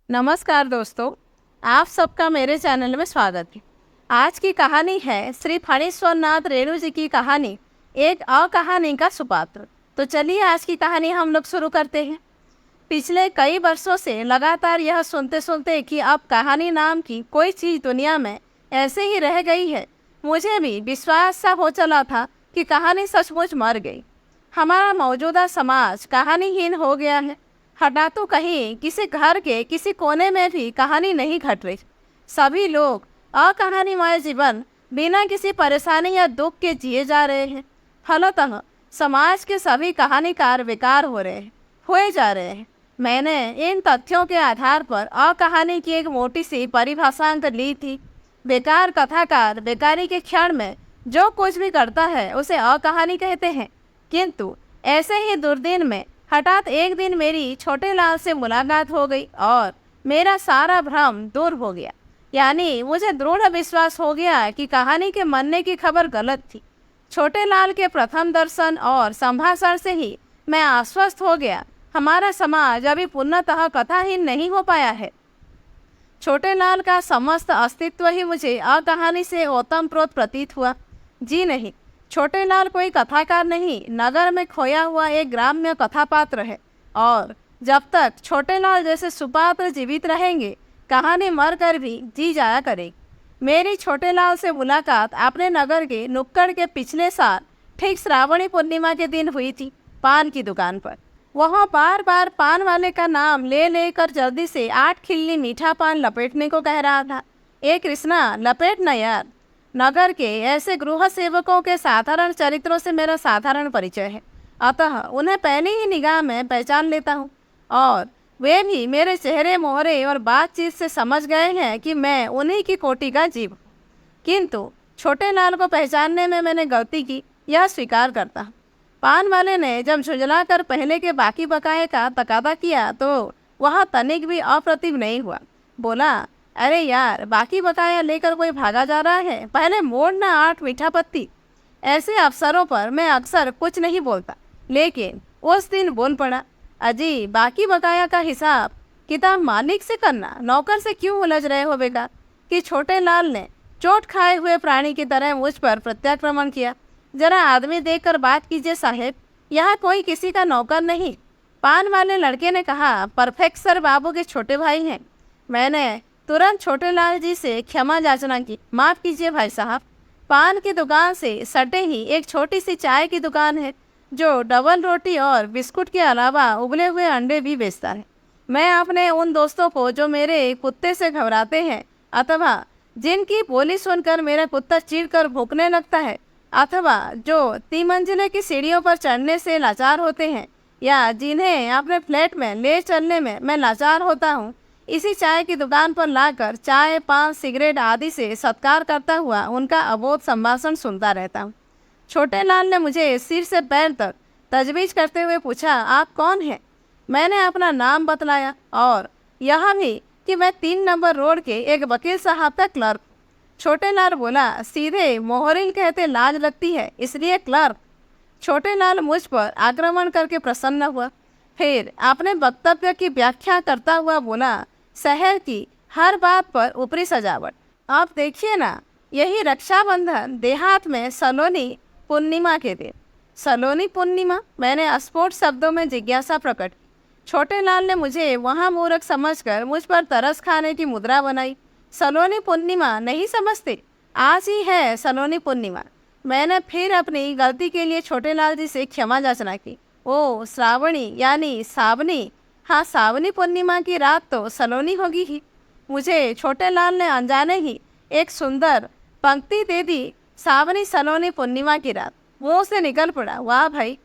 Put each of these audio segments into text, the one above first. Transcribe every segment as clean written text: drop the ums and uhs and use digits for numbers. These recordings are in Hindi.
नमस्कार दोस्तों, आप सबका मेरे चैनल में स्वागत है। आज की कहानी है श्री फणीश्वर नाथ रेणु जी की कहानी, एक अकहानी का सुपात्र। तो चलिए आज की कहानी हम लोग शुरू करते हैं। पिछले कई वर्षों से लगातार यह सुनते सुनते कि अब कहानी नाम की कोई चीज़ दुनिया में ऐसे ही रह गई है, मुझे भी विश्वास सा हो चला था कि कहानी सचमुच मर गई। हमारा मौजूदा समाज कहानीहीन हो गया है। हटा तो कहीं किसी घर के किसी कोने में भी कहानी नहीं घट रही। सभी लोग अकहानीमय जीवन बिना किसी परेशानी या दुख के जिए जा रहे हैं। फलतः समाज के सभी कहानीकार बेकार हो रहे हैं, हुए जा रहे हैं। मैंने इन तथ्यों के आधार पर अकहानी की एक मोटी सी परिभाषांक ली थी। बेकार कथाकार बेकारी के क्षण में जो कुछ भी करता है उसे अकहानी कहते हैं। किंतु ऐसे ही दुर्दिन में हठात एक दिन मेरी छोटे लाल से मुलाकात हो गई और मेरा सारा भ्रम दूर हो गया। यानी मुझे दृढ़ विश्वास हो गया कि कहानी के मरने की खबर गलत थी। छोटे लाल के प्रथम दर्शन और संभाषण से ही मैं आश्वस्त हो गया, हमारा समाज अभी पूर्णतः कथाहीन नहीं हो पाया है। छोटे लाल का समस्त अस्तित्व ही मुझे अकहानी से ओतप्रोत प्रतीत हुआ। जी नहीं, छोटे लाल कोई कथाकार नहीं, नगर में खोया हुआ एक ग्राम्य कथापात्र है। और जब तक छोटे लाल जैसे सुपात्र जीवित रहेंगे, कहानी मर कर भी जी जाया करेगी। मेरी छोटे लाल से मुलाकात अपने नगर के नुक्कड़ के पिछले साल ठीक श्रावणी पूर्णिमा के दिन हुई थी, पान की दुकान पर। वह बार बार पान वाले का नाम ले लेकर जल्दी से 8 खिल्ली मीठा पान लपेटने को कह रहा था। ए कृष्णा, लपेट न यार। नगर के ऐसे गृह सेवकों के साधारण चरित्रों से मेरा साधारण परिचय है, अतः उन्हें पहली ही निगाह में पहचान लेता हूँ। और वे भी मेरे चेहरे मोहरे और बातचीत से समझ गए हैं कि मैं उन्हीं की कोटि का जीव हूँ। किंतु छोटे लाल को पहचानने में मैंने गलती की, यह स्वीकार करता हूँ। पान वाले ने जब झुंझला कर पहले के बाकी बकाए का तकादा किया तो वह तनिक भी अप्रतिभ नहीं हुआ। बोला, अरे यार, बाकी बकाया लेकर कोई भागा जा रहा है, पहले मोड़ना 8 मीठा पत्ती। ऐसे अवसरों पर मैं अक्सर कुछ नहीं बोलता, लेकिन उस दिन बोल पड़ा। अजी, बाकी बकाया का हिसाब किताब मालिक से करना, नौकर से क्यों उलझ रहे हो बेकार। कि छोटे लाल ने चोट खाए हुए प्राणी की तरह मुझ पर प्रत्याक्रमण किया। जरा आदमी देखकर बात कीजिए साहेब, यहाँ कोई किसी का नौकर नहीं। पान वाले लड़के ने कहा, परफेक्ट सर बाबू के छोटे भाई हैं। मैंने तुरंत छोटे लाल जी से क्षमा याचना की, माफ़ कीजिए भाई साहब। पान की दुकान से सटे ही एक छोटी सी चाय की दुकान है जो डबल रोटी और बिस्कुट के अलावा उबले हुए अंडे भी बेचता है। मैं अपने उन दोस्तों को जो मेरे कुत्ते से घबराते हैं, अथवा जिनकी बोली सुनकर मेरा कुत्ता चीढ़कर भौंकने लगता है, अथवा जो 3 मंजिले की सीढ़ियों पर चढ़ने से लाचार होते हैं, या जिन्हें अपने फ्लैट में ले चलने में मैं लाचार होता हूँ, इसी चाय की दुकान पर लाकर चाय, पान, सिगरेट आदि से सत्कार करता हुआ उनका अबोध संभाषण सुनता रहता हूँ। छोटे लाल ने मुझे सिर से पैर तक तजवीज़ करते हुए पूछा, आप कौन हैं? मैंने अपना नाम बतलाया और यह भी कि मैं 3 नंबर रोड के एक वकील साहब का क्लर्क। छोटे लाल बोला, सीधे मोहरिल कहते लाज लगती है, इसलिए क्लर्क। छोटे लाल मुझ पर आक्रमण करके प्रसन्न हुआ। फिर अपने वक्तव्य की व्याख्या करता हुआ बोला, शहर की हर बात पर ऊपरी सजावट। आप देखिए ना, यही रक्षाबंधन देहात में सलोनी पूर्णिमा के दिन। सलोनी पूर्णिमा? मैंने अस्फुट शब्दों में जिज्ञासा प्रकट की। छोटे लाल ने मुझे वहाँ मूर्ख समझकर मुझ पर तरस खाने की मुद्रा बनाई। सलोनी पूर्णिमा नहीं समझते? आज ही है सलोनी पूर्णिमा। मैंने फिर अपनी गलती के लिए छोटे लाल जी से क्षमा याचना की। ओ श्रावणी यानी सावनी, हाँ, सावनी पूर्णिमा की रात तो सलोनी होगी ही। मुझे छोटे लाल ने अनजाने ही एक सुंदर पंक्ति दे दी, सावनी सलोनी पूर्णिमा की रात। मुंह से निकल पड़ा, वाह भाई।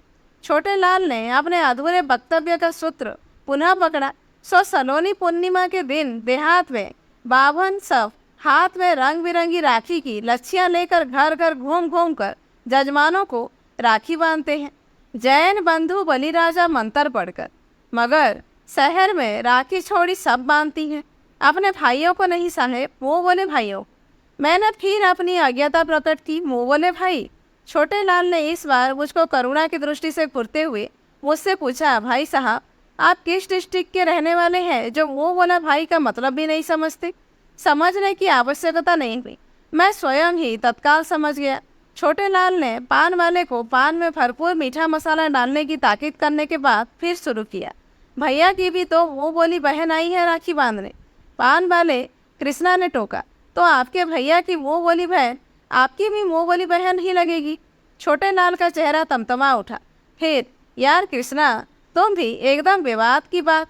छोटे लाल ने अपने अधूरे वक्तव्य का सूत्र पुनः पकड़ा। सलोनी पूर्णिमा के दिन देहात में बाभन सब हाथ में रंग बिरंगी राखी की लच्छियाँ लेकर घर घर घूम घूम कर जजमानों को राखी बांधते हैं, जैन बंधु बलिराजा मंत्र पढ़कर। मगर शहर में राखी छोड़ी सब बांधती हैं, अपने भाइयों को नहीं साहेब, वो बोले भाइयों। मैंने फिर अपनी अज्ञता प्रकट की, मुँह बोले भाई। छोटे लाल ने इस बार मुझको करुणा की दृष्टि से घूरते हुए मुझसे पूछा, भाई साहब, आप किस डिस्ट्रिक्ट के रहने वाले हैं जो मुंह बोला भाई का मतलब भी नहीं समझते? समझने की आवश्यकता नहीं हुई, मैं स्वयं ही तत्काल समझ गया। छोटे लाल ने पान वाले को पान में भरपूर मीठा मसाला डालने की ताकीद करने के बाद फिर शुरू किया। भैया की भी तो मुंह बोली बहन आई है राखी बांधने। पान वाले कृष्णा ने टोका। तो आपके भैया की मुंह बोली बहन आपकी भी मुंह बोली बहन ही लगेगी। छोटे लाल का चेहरा तमतमा उठा। फिर यार कृष्णा, तुम भी एकदम विवाद की बात।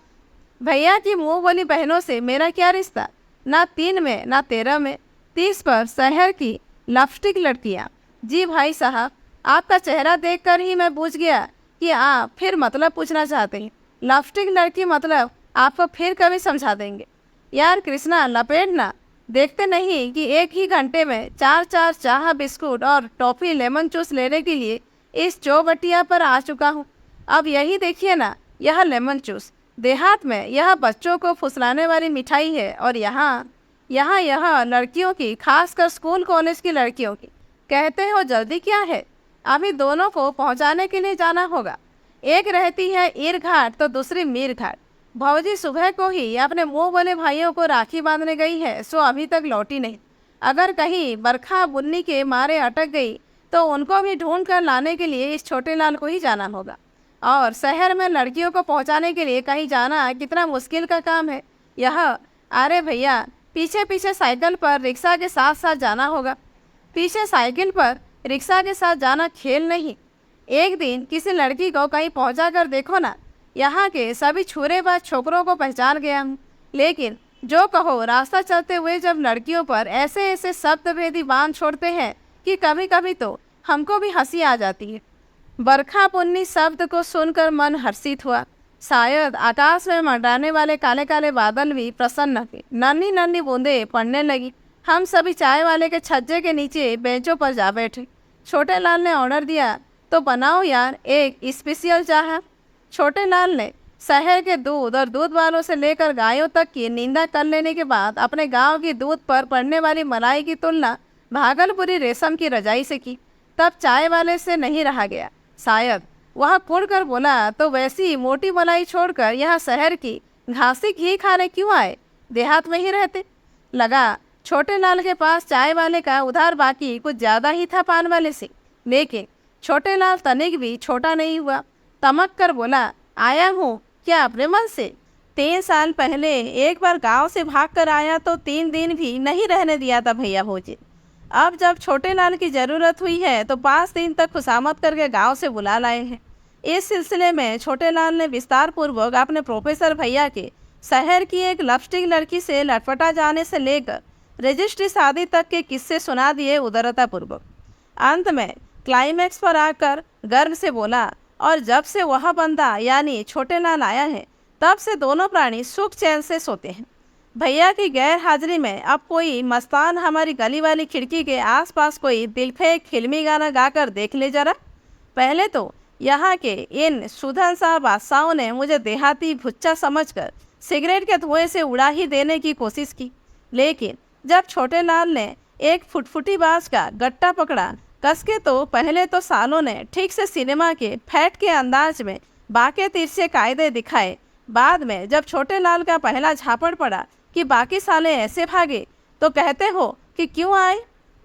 भैया की मुंह बोली बहनों से मेरा क्या रिश्ता? ना 3 में ना 13 में, 30 पर शहर की लपस्टिक लड़कियाँ। जी भाई साहब, आपका चेहरा देखकर ही मैं बूझ गया कि आप फिर मतलब पूछना चाहते हैं। लपस्टिक लड़की मतलब आपको फिर कभी समझा देंगे। यार कृष्णा, लपेटना। देखते नहीं कि एक ही घंटे में 4 चाह बिस्कुट और टॉफ़ी लेमन जूस लेने के लिए इस चौबटिया पर आ चुका हूँ। अब यही देखिए ना, यह लेमन जूस। देहात में यह बच्चों को फुसलाने वाली मिठाई है और यहाँ यहाँ यह लड़कियों की, खासकर स्कूल कॉलेज की लड़कियों की। कहते हो जल्दी क्या है? अभी दोनों को पहुँचाने के लिए जाना होगा। एक रहती है ईर घाट तो दूसरी मीर घाट। भौजी सुबह को ही अपने मुंह बोले भाइयों को राखी बांधने गई है, सो अभी तक लौटी नहीं। अगर कहीं बरखा बुन्नी के मारे अटक गई तो उनको भी ढूंढ कर लाने के लिए इस छोटे लाल को ही जाना होगा। और शहर में लड़कियों को पहुंचाने के लिए कहीं जाना कितना मुश्किल का काम है यह। अरे भैया, पीछे पीछे साइकिल पर रिक्शा के साथ साथ जाना होगा। पीछे साइकिल पर रिक्शा के साथ जाना खेल नहीं। एक दिन किसी लड़की को कहीं पहुंचा कर देखो ना। यहाँ के सभी छुरेबाज छोकरों को पहचान गया हूँ, लेकिन जो कहो रास्ता चलते हुए जब लड़कियों पर ऐसे ऐसे शब्दभेदी बांध छोड़ते हैं कि कभी कभी तो हमको भी हंसी आ जाती है। बरखा पुन्नी शब्द को सुनकर मन हर्षित हुआ। शायद आकाश में मंडराने वाले काले काले बादल भी प्रसन्न थे। नन्ही नन्ही बूंदें पड़ने लगी। हम सभी चाय वाले के छज्जे के नीचे बेंचों पर जा बैठे। छोटे लाल ने ऑर्डर दिया, तो बनाओ यार एक स्पेशल चाह। छोटे लाल ने शहर के दूध और दूध वालों से लेकर गायों तक की निंदा कर लेने के बाद अपने गांव की दूध पर पड़ने वाली मलाई की तुलना भागलपुरी रेशम की रजाई से की। तब चाय वाले से नहीं रहा गया। शायद वह कुड़ कर बोला, तो वैसी मोटी मलाई छोड़कर यहाँ शहर की घासी घी खाने क्यों आए? देहात में ही रहते। लगा छोटे लाल के पास चाय वाले का उधार बाकी कुछ ज़्यादा ही था पान वाले से। लेकिन छोटे लाल तनिक भी छोटा नहीं हुआ। तमक कर बोला, आया हूँ क्या अपने मन से? 3 साल पहले एक बार गांव से भाग कर आया तो 3 दिन भी नहीं रहने दिया था भैया भोजी। अब जब छोटे लाल की ज़रूरत हुई है तो 5 दिन तक खुशामद करके गांव से बुला लाए हैं। इस सिलसिले में छोटे लाल ने विस्तार पूर्वक अपने प्रोफेसर भैया के शहर की एक लपस्टिक लड़की से लटपटा जाने से लेकर रजिस्ट्री शादी तक के किस्से सुना दिए उदारतापूर्वक। अंत में क्लाइमैक्स पर आकर गर्व से बोला, और जब से वह बंदा यानी छोटे लाल आया है तब से दोनों प्राणी सुख चैन से सोते हैं। भैया की गैर हाजिरी में अब कोई मस्तान हमारी गली वाली खिड़की के आसपास कोई दिलफेक फिल्मी गाना गाकर देख ले जरा। पहले तो यहाँ के इन सुधन सा बादशाहों ने मुझे देहाती भुच्चा समझकर सिगरेट के धुएं से उड़ा ही देने की कोशिश की, लेकिन जब छोटे लाल ने एक फुटफुटी बाज का गट्टा पकड़ा कसके, तो पहले तो सालों ने ठीक से सिनेमा के फैट के अंदाज में बाके तिरछे कायदे दिखाए। बाद में जब छोटे लाल का पहला झापड़ पड़ा कि बाकी साले ऐसे भागे, तो कहते हो कि क्यों आए?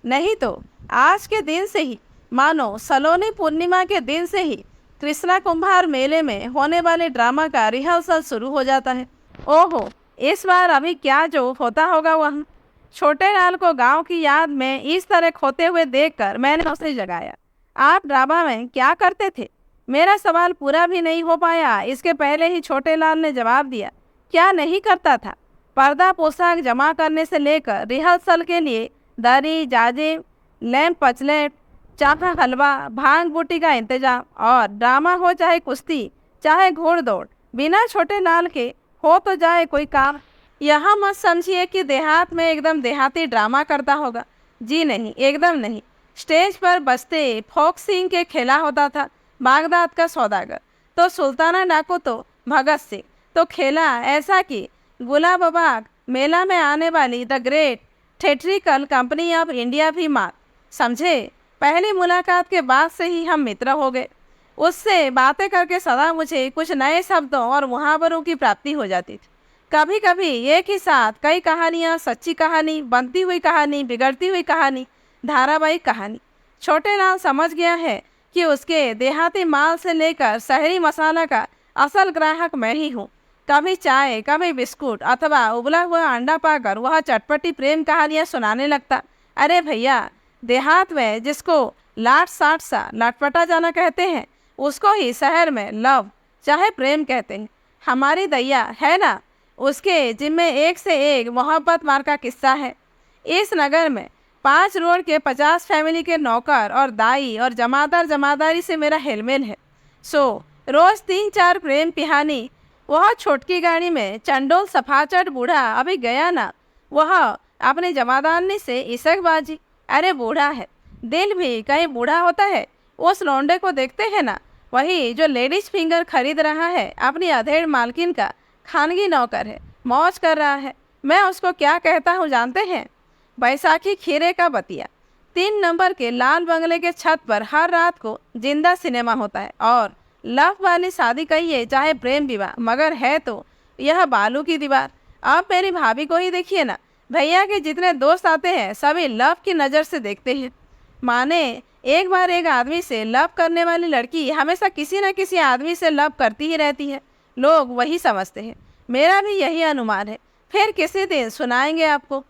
नहीं तो आज के दिन से ही, मानो सलोनी पूर्णिमा के दिन से ही कृष्णा कुंभार मेले में होने वाले ड्रामा का रिहर्सल शुरू हो जाता है। ओहो, इस बार अभी क्या जो होता होगा वहाँ। छोटे लाल को गांव की याद में इस तरह खोते हुए देखकर मैंने उसे जगाया। आप ड्रामा में क्या करते थे? मेरा सवाल पूरा भी नहीं हो पाया, इसके पहले ही छोटे लाल ने जवाब दिया, क्या नहीं करता था? पर्दा पोशाक जमा करने से लेकर रिहर्सल के लिए दरी जाजिम, लैंप पचलेट, चाहा हलवा, भांग बूटी का इंतजाम, और ड्रामा हो चाहे कुश्ती चाहे घोड़दौड़, बिना छोटे लाल के हो तो जाए कोई काम। यहाँ मत समझिए कि देहात में एकदम देहाती ड्रामा करता होगा। जी नहीं, एकदम नहीं। स्टेज पर बजते फोक सिंह के खेला होता था बागदाद का सौदागर, तो सुल्ताना डाकू तो भगत सिंह, तो खेला ऐसा कि गुलाबबाग मेला में आने वाली the great theatrical company of India भी मात। समझे, पहली मुलाकात के बाद से ही हम मित्र हो गए। उससे बातें करके सदा मुझे कुछ नए शब्दों और मुहावरों की प्राप्ति हो जाती थी। कभी कभी एक ही साथ कई कहानियाँ, सच्ची कहानी, बनती हुई कहानी, बिगड़ती हुई कहानी, धारावाहिक कहानी। छोटे लाल समझ गया है कि उसके देहाती माल से लेकर शहरी मसाला का असल ग्राहक मैं ही हूँ। कभी चाय, कभी बिस्कुट अथवा उबला हुआ अंडा पाकर वह चटपटी प्रेम कहानियाँ सुनाने लगता। अरे भैया, देहात में जिसको लाट साट सा लटपटा जाना कहते हैं, उसको ही शहर में लव चाहे प्रेम कहते हैं। हमारी दैया है ना, उसके जिम्मे एक से एक मोहब्बत मार का किस्सा है। इस नगर में 5 रोड के 50 फैमिली के नौकर और दाई और जमादार जमादारी से मेरा हेलमेल है। सो रोज 3-4 प्रेम पिहानी। वह छोटकी गाड़ी में चंडोल सफाचट बूढ़ा अभी गया ना, वह अपनी जमादारनी से इशकबाजी। अरे बूढ़ा है, दिल भी कहीं बूढ़ा होता है। उस लौंडे को देखते हैं ना, वही जो लेडीज फिंगर खरीद रहा है, अपनी अधेड़ मालकिन का खानगी नौकर है, मौज कर रहा है। मैं उसको क्या कहता हूँ जानते हैं? बैसाखी खीरे का बतिया। 3 नंबर के लाल बंगले के छत पर हर रात को जिंदा सिनेमा होता है। और लव वाली शादी कहिए चाहे प्रेम विवाह, मगर है तो यह बालू की दीवार। आप मेरी भाभी को ही देखिए ना, भैया के जितने दोस्त आते हैं सभी लव की नज़र से देखते हैं। माने एक बार एक आदमी से लव करने वाली लड़की हमेशा किसी न किसी आदमी से लव करती ही रहती है। लोग वही समझते हैं, मेरा भी यही अनुमान है। फिर किसी दिन सुनाएंगे आपको।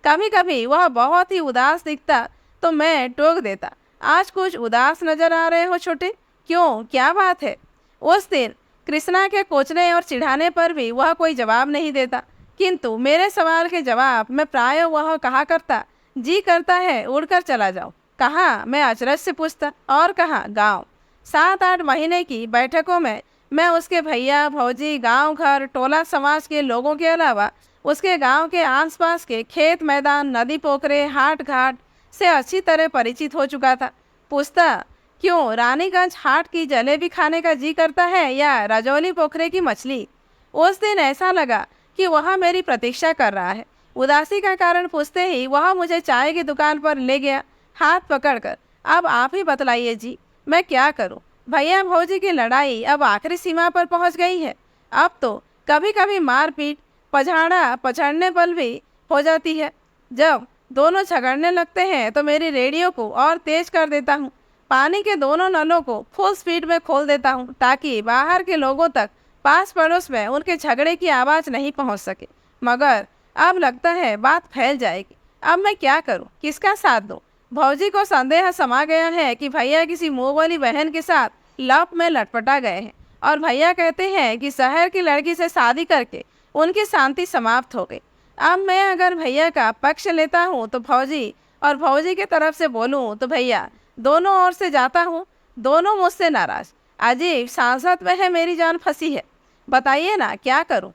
कभी कभी वह बहुत ही उदास दिखता तो मैं टोक देता, आज कुछ उदास नजर आ रहे हो छोटे, क्यों, क्या बात है? उस दिन कृष्णा के कोचने और चिढ़ाने पर भी वह कोई जवाब नहीं देता, किंतु मेरे सवाल के जवाब में प्राय वह कहा करता, जी करता है उड़कर चला जाऊं। कहाँ? मैं अचरज से पूछता। और कहाँ? गांव। 7-8 महीने की बैठकों में मैं उसके भैया भौजी, गांव घर, टोला समाज के लोगों के अलावा उसके गांव के आसपास के खेत मैदान, नदी पोखरे, हाट घाट से अच्छी तरह परिचित हो चुका था। पूछता, क्यों रानीगंज हाट की जलेबी खाने का जी करता है या रजौली पोखरे की मछली? उस दिन ऐसा लगा कि वह मेरी प्रतीक्षा कर रहा है। उदासी का कारण पूछते ही वह मुझे चाय की दुकान पर ले गया, हाथ पकड़कर। अब आप ही बतलाइए जी, मैं क्या करूं? भैया भौजी की लड़ाई अब आखिरी सीमा पर पहुंच गई है। अब तो कभी कभी मारपीट, पछाड़ा पछाड़ने पर भी हो जाती है। जब दोनों झगड़ने लगते हैं तो मेरी रेडियो को और तेज कर देता हूँ, पानी के दोनों नलों को फुल स्पीड में खोल देता हूँ ताकि बाहर के लोगों तक पास पड़ोस में उनके झगड़े की आवाज़ नहीं पहुँच सके। मगर अब लगता है बात फैल जाएगी। अब मैं क्या करूँ, किसका साथ दूँ? भौजी को संदेह समा गया है कि भैया किसी मुँह वाली बहन के साथ लव में लटपटा गए हैं, और भैया कहते हैं कि शहर की लड़की से शादी करके उनकी शांति समाप्त हो गई। अब मैं अगर भैया का पक्ष लेता हूँ तो भौजी, और भौजी की तरफ से बोलूँ तो भैया, दोनों ओर से जाता हूँ, दोनों मुझसे नाराज। अजीब सांसद में है, मेरी जान फंसी है। बताइए ना क्या करूँ?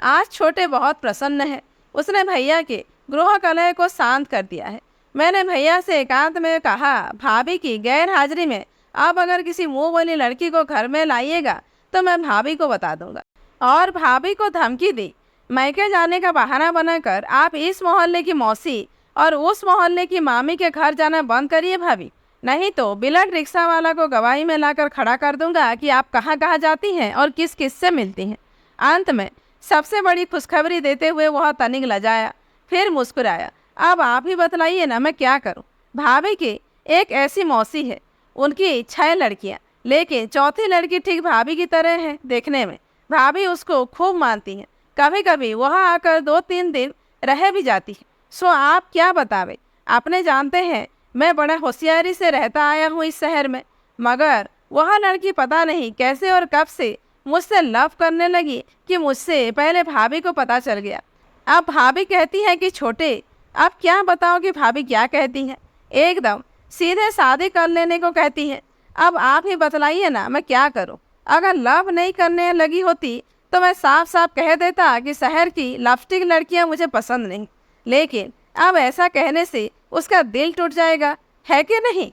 आज छोटे बहुत प्रसन्न है, उसने भैया के गृह कलह को शांत कर दिया है। मैंने भैया से एकांत में कहा, भाभी की गैर हाजिरी में आप अगर किसी मुँह वाली लड़की को घर में लाइएगा तो मैं भाभी को बता दूंगा। और भाभी को धमकी दी, मैके जाने का बहाना बनाकर आप इस मोहल्ले की मौसी और उस मोहल्ले की मामी के घर जाना बंद करिए भाभी, नहीं तो बिलट रिक्शा वाला को गवाही में लाकर खड़ा कर दूंगा कि आप कहाँ कहाँ जाती हैं और किस किस से मिलती हैं। अंत में सबसे बड़ी खुशखबरी देते हुए वह तनिक लजाया, फिर मुस्कुराया। अब आप ही बतलाइए ना मैं क्या करूं? भाभी की एक ऐसी मौसी है, उनकी 6 लड़कियां, लेकिन चौथी लड़की ठीक भाभी की तरह है देखने में। भाभी उसको खूब मानती हैं, कभी कभी वह आकर 2-3 दिन रह भी जाती है। सो आप क्या बतावे? आपने जानते हैं मैं बड़ा होशियारी से रहता आया हूँ इस शहर में, मगर वह लड़की पता नहीं कैसे और कब से मुझसे लव करने लगी कि मुझसे पहले भाभी को पता चल गया। अब भाभी कहती है कि छोटे, अब क्या बताओ कि भाभी क्या कहती हैं? एकदम सीधे शादी कर लेने को कहती हैं। अब आप ही बतलाइए ना मैं क्या करूं? अगर लव नहीं करने लगी होती तो मैं साफ साफ कह देता कि शहर की लिपस्टिक लड़कियां मुझे पसंद नहीं, लेकिन अब ऐसा कहने से उसका दिल टूट जाएगा, है कि नहीं?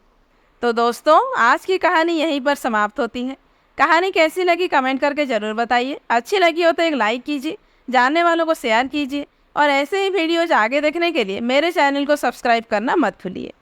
तो दोस्तों, आज की कहानी यहीं पर समाप्त होती है। कहानी कैसी लगी कमेंट करके ज़रूर बताइए। अच्छी लगी हो तो एक लाइक कीजिए, जानने वालों को शेयर कीजिए, और ऐसे ही वीडियोज आगे देखने के लिए मेरे चैनल को सब्सक्राइब करना मत भूलिए।